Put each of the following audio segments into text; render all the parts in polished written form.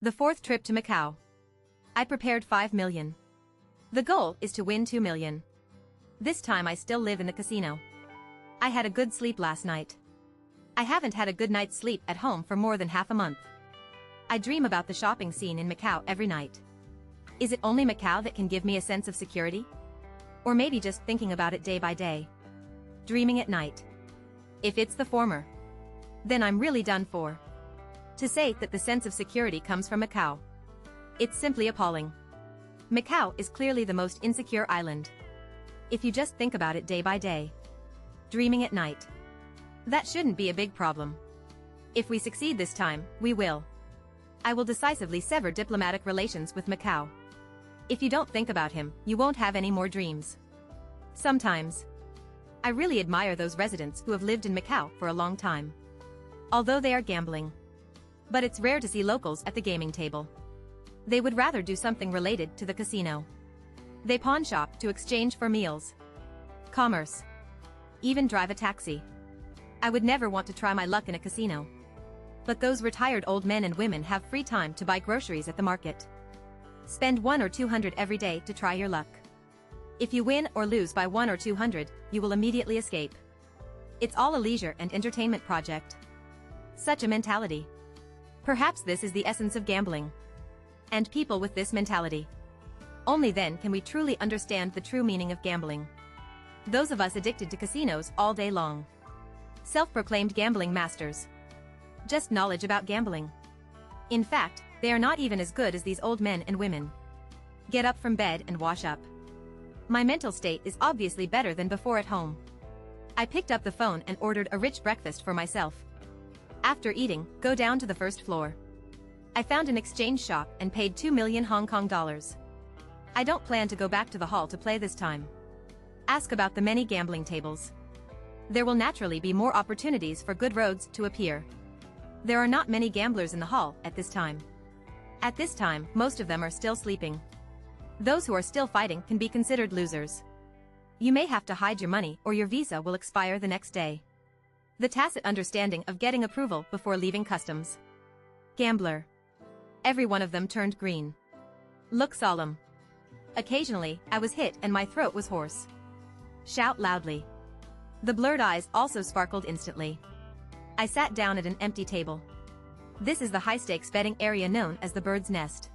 The fourth trip to Macau. I prepared 5 million. The goal is to win 2 million. This time I still live in the casino. I had a good sleep last night. I haven't had a good night's sleep at home for more than half a month. I dream about the shopping scene in Macau every night. Is it only Macau that can give me a sense of security? Or maybe just thinking about it day by day? Dreaming at night. If it's the former, then I'm really done for. To say that the sense of security comes from Macau, it's simply appalling. Macau is clearly the most insecure island. If you just think about it day by day. Dreaming at night. That shouldn't be a big problem. If we succeed this time, we will. I will decisively sever diplomatic relations with Macau. If you don't think about him, you won't have any more dreams. Sometimes, I really admire those residents who have lived in Macau for a long time. Although they are gambling. But it's rare to see locals at the gaming table. They would rather do something related to the casino. They pawn shop to exchange for meals, commerce, even drive a taxi. I would never want to try my luck in a casino. But those retired old men and women have free time to buy groceries at the market. Spend 100 or 200 every day to try your luck. If you win or lose by 100 or 200, you will immediately escape. It's all a leisure and entertainment project. Such a mentality. Perhaps this is the essence of gambling. And people with this mentality. Only then can we truly understand the true meaning of gambling. Those of us addicted to casinos all day long. Self-proclaimed gambling masters. Just knowledge about gambling. In fact, they are not even as good as these old men and women. Get up from bed and wash up. My mental state is obviously better than before at home. I picked up the phone and ordered a rich breakfast for myself. After eating, go down to the first floor. I found an exchange shop and paid 2 million Hong Kong dollars. I don't plan to go back to the hall to play this time. Ask about the many gambling tables. There will naturally be more opportunities for good roads to appear. There are not many gamblers in the hall at this time. At this time, most of them are still sleeping. Those who are still fighting can be considered losers. You may have to hide your money or your visa will expire the next day. The tacit understanding of getting approval before leaving customs. Gambler. Every one of them turned green. Look solemn. Occasionally, I was hit and my throat was hoarse. Shout loudly. The blurred eyes also sparkled instantly. I sat down at an empty table. This is the high-stakes betting area known as the Bird's Nest.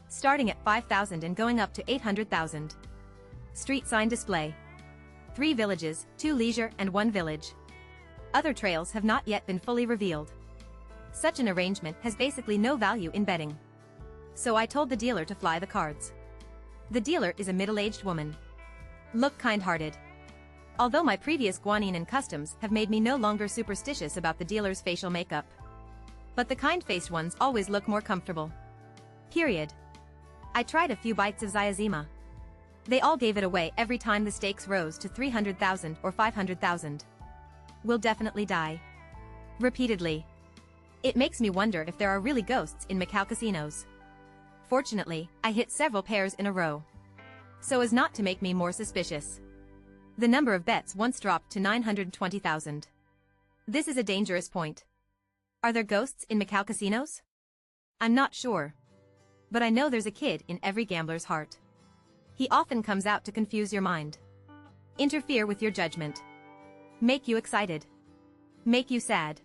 Starting at 5,000 and going up to 800,000. Street sign display. 3 villages, 2 leisure and 1 village. Other trails have not yet been fully revealed. Such an arrangement has basically no value in betting. So I told the dealer to fly the cards. The dealer is a middle-aged woman. Look kind-hearted. Although my previous guanyin and customs have made me no longer superstitious about the dealer's facial makeup. But the kind-faced ones always look more comfortable. Period. I tried a few bites of Zayazima. They all gave it away every time the stakes rose to 300,000 or 500,000. Will definitely die. Repeatedly. It makes me wonder if there are really ghosts in Macau casinos. Fortunately, I hit several pairs in a row. So as not to make me more suspicious. The number of bets once dropped to 920,000. This is a dangerous point. Are there ghosts in Macau casinos? I'm not sure. But I know there's a kid in every gambler's heart. He often comes out to confuse your mind. Interfere with your judgment. Make you excited. Make you sad.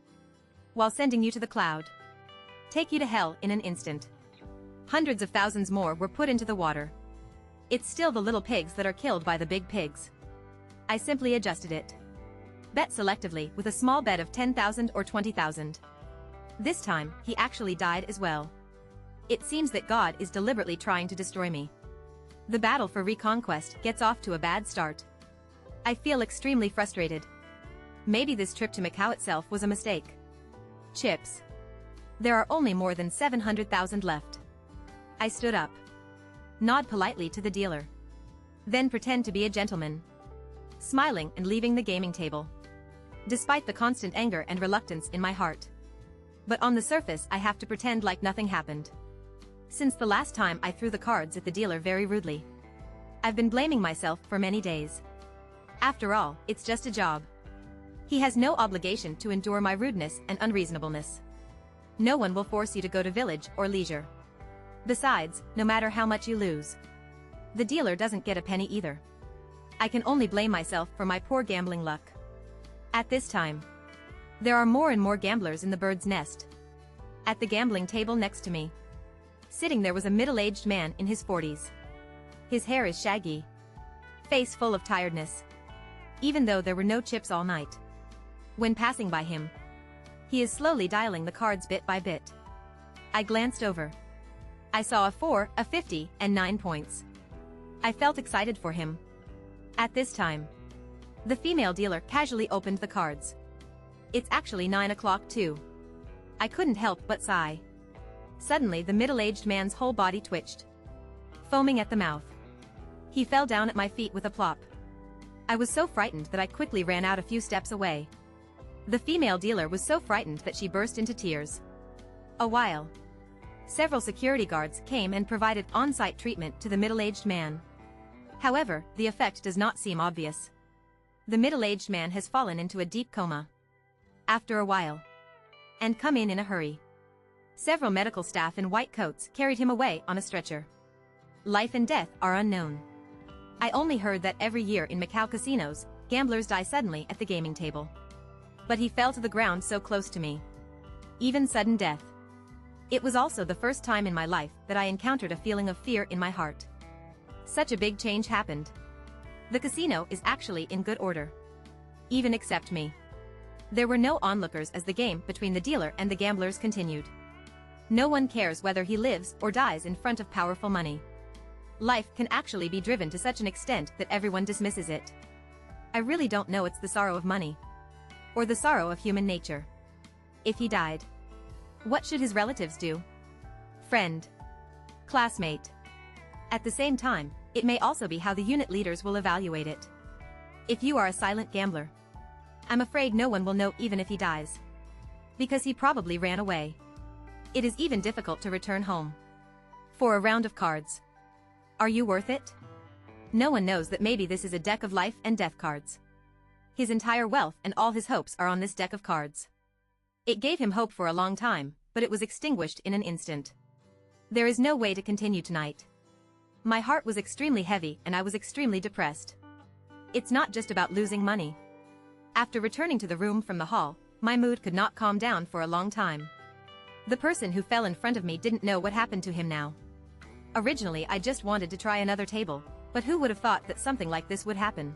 While sending you to the cloud. Take you to hell in an instant. Hundreds of thousands more were put into the water. It's still the little pigs that are killed by the big pigs. I simply adjusted it. Bet selectively with a small bet of 10,000 or 20,000. This time, he actually died as well. It seems that God is deliberately trying to destroy me. The battle for reconquest gets off to a bad start. I feel extremely frustrated. Maybe this trip to Macau itself was a mistake. Chips. There are only more than 700,000 left. I stood up. Nod politely to the dealer. Then pretend to be a gentleman. Smiling and leaving the gaming table. Despite the constant anger and reluctance in my heart. But on the surface I have to pretend like nothing happened. Since the last time I threw the cards at the dealer very rudely. I've been blaming myself for many days. After all, it's just a job. He has no obligation to endure my rudeness and unreasonableness. No one will force you to go to village or leisure. Besides, no matter how much you lose, the dealer doesn't get a penny either. I can only blame myself for my poor gambling luck. At this time, there are more and more gamblers in the bird's nest. At the gambling table next to me, sitting there was a middle-aged man in his 40s. His hair is shaggy, face full of tiredness, even though there were no chips all night. When passing by him, he is slowly dialing the cards bit by bit. I glanced over. I saw a 4, a 50, and 9 points. I felt excited for him. At this time, the female dealer casually opened the cards. It's actually 9 o'clock too. I couldn't help but sigh. Suddenly the middle-aged man's whole body twitched, foaming at the mouth. He fell down at my feet with a plop. I was so frightened that I quickly ran out a few steps away. The female dealer was so frightened that she burst into tears. Several security guards came and provided on-site treatment to the middle-aged man. However, the effect does not seem obvious. The middle-aged man has fallen into a deep coma. After a while, and come in a hurry. Several medical staff in white coats carried him away on a stretcher. Life and death are unknown. I only heard that every year in Macau casinos, gamblers die suddenly at the gaming table. But he fell to the ground so close to me. Even sudden death. It was also the first time in my life that I encountered a feeling of fear in my heart. Such a big change happened. The casino is actually in good order. Even except me. There were no onlookers as the game between the dealer and the gamblers continued. No one cares whether he lives or dies in front of powerful money. Life can actually be driven to such an extent that everyone dismisses it. I really don't know it's the sorrow of money, or the sorrow of human nature. If he died, what should his relatives do? Friend? Classmate? At the same time, it may also be how the unit leaders will evaluate it. If you are a silent gambler, I'm afraid no one will know even if he dies. Because he probably ran away. It is even difficult to return home. For a round of cards. Are you worth it? No one knows that maybe this is a deck of life and death cards. His entire wealth and all his hopes are on this deck of cards. It gave him hope for a long time, but it was extinguished in an instant. There is no way to continue tonight. My heart was extremely heavy and I was extremely depressed. It's not just about losing money. After returning to the room from the hall, my mood could not calm down for a long time. The person who fell in front of me didn't know what happened to him now. Originally I just wanted to try another table, but who would have thought that something like this would happen?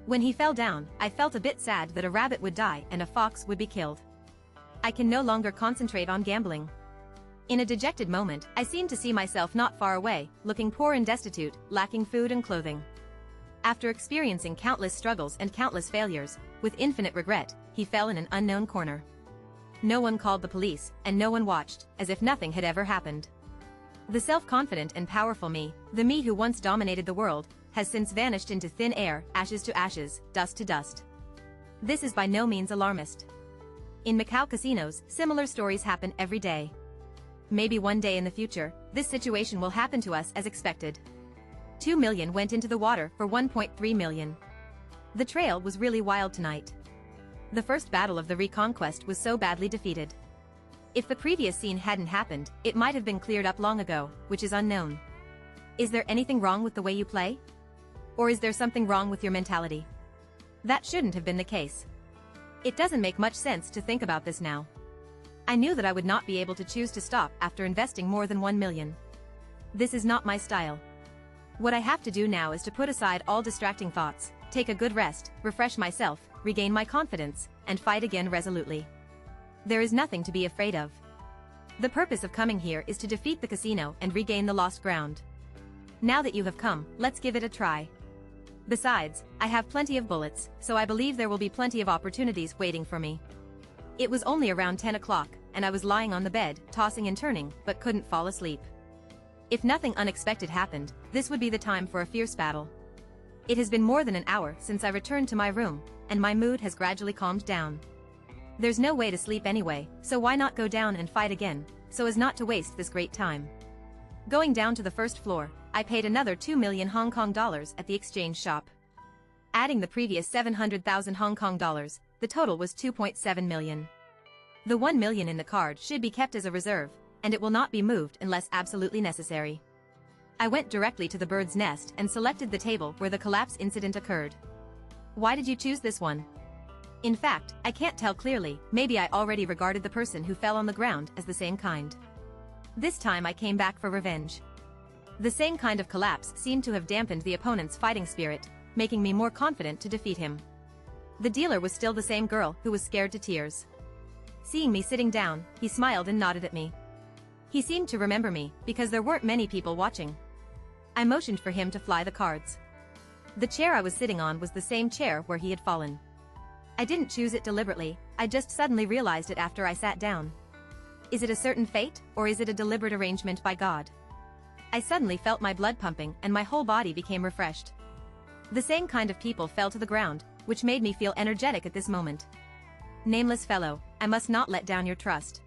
When he fell down, I felt a bit sad that a rabbit would die and a fox would be killed. I can no longer concentrate on gambling. In a dejected moment, I seemed to see myself not far away, looking poor and destitute, lacking food and clothing. After experiencing countless struggles and countless failures, with infinite regret, he fell in an unknown corner. No one called the police, and no one watched, as if nothing had ever happened. The self-confident and powerful me, the me who once dominated the world, has since vanished into thin air, ashes to ashes, dust to dust. This is by no means alarmist. In Macau casinos, similar stories happen every day. Maybe one day in the future, this situation will happen to us as expected. 2 million went into the water for 1.3 million. The trail was really wild tonight. The first battle of the Reconquest was so badly defeated. If the previous scene hadn't happened, it might have been cleared up long ago, which is unknown. Is there anything wrong with the way you play? Or is there something wrong with your mentality? That shouldn't have been the case. It doesn't make much sense to think about this now. I knew that I would not be able to choose to stop after investing more than 1 million. This is not my style. What I have to do now is to put aside all distracting thoughts, take a good rest, refresh myself, regain my confidence, and fight again resolutely. There is nothing to be afraid of. The purpose of coming here is to defeat the casino and regain the lost ground. Now that you have come, let's give it a try. Besides, I have plenty of bullets, so I believe there will be plenty of opportunities waiting for me. It was only around 10 o'clock, and I was lying on the bed, tossing and turning, but couldn't fall asleep. If nothing unexpected happened, this would be the time for a fierce battle. It has been more than an hour since I returned to my room, and my mood has gradually calmed down. There's no way to sleep anyway, so why not go down and fight again, so as not to waste this great time. Going down to the first floor, I paid another 2 million Hong Kong dollars at the exchange shop. Adding the previous 700,000 Hong Kong dollars, the total was 2.7 million. The 1 million in the card should be kept as a reserve, and it will not be moved unless absolutely necessary. I went directly to the bird's nest and selected the table where the collapse incident occurred. Why did you choose this one? In fact, I can't tell clearly, maybe I already regarded the person who fell on the ground as the same kind. This time I came back for revenge. The same kind of collapse seemed to have dampened the opponent's fighting spirit, making me more confident to defeat him. The dealer was still the same girl who was scared to tears. Seeing me sitting down, he smiled and nodded at me. He seemed to remember me, because there weren't many people watching. I motioned for him to fly the cards. The chair I was sitting on was the same chair where he had fallen. I didn't choose it deliberately, I just suddenly realized it after I sat down. Is it a certain fate, or is it a deliberate arrangement by God? I suddenly felt my blood pumping and my whole body became refreshed. The same kind of people fell to the ground, which made me feel energetic at this moment. Nameless fellow, I must not let down your trust.